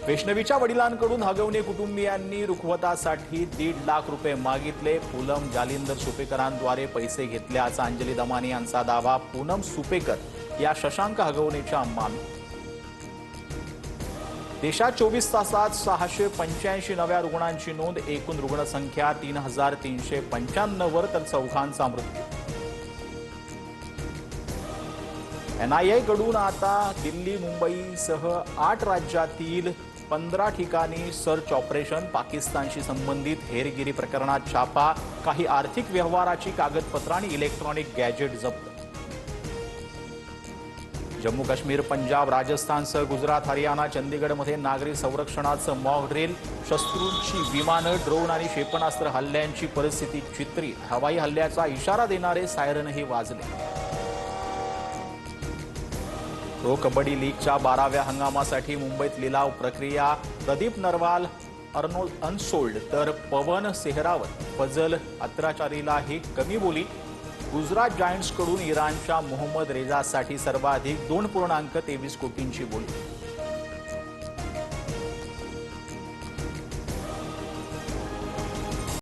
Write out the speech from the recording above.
वैष्णवीच्या वडिलांकडून हगवणे कुटुंबियांनी रुखवतासाठी 1.5 लाख रुपये मागितले। पूनम जालिंदर सुपेकरांद्वारे पैसे घेतल्याचा अंजली दमानी यांचा दावा। पूनम सुपेकर या शशांक हगवणेच्या मामी। देशात 24 तासात 685 नव्या रुग्णांची नोंद। एकूण रुग्णसंख्या 3395 वर, तर 4 मृत्यू। NIA कडून आता दिल्ली मुंबईसह 8 राज्यातील 15 ठिकाणी सर्च ऑपरेशन। पाकिस्तानशी संबंधित हेरगिरी प्रकरणात छापा। काही आर्थिक व्यवहाराची कागदपत्र आणि इलेक्ट्रॉनिक गॅजेट जप्त। जम्मू काश्मीर, पंजाब, राजस्थानसह गुजरात, हरियाणा, चंदीगडमध्ये नागरी संरक्षणाचं मॉक ड्रिल। शस्त्रूंची विमानं, ड्रोन आणि क्षेपणास्त्र हल्ल्यांची परिस्थिती चित्रित। हवाई हल्ल्याचा इशारा देणारे सायरनही वाजले। प्रो कबड्डी लीगच्या 12व्या हंगामासाठी मुंबईत लिलाव प्रक्रिया। प्रदीप नरवाल अनसोल्ड, तर पवन सेहरावत फजल अत्राचारीलाही कमी बोली। गुजरात जायंट्सकडून इराणच्या मोहम्मद रेजासाठी सर्वाधिक 2.23 कोटींची बोली।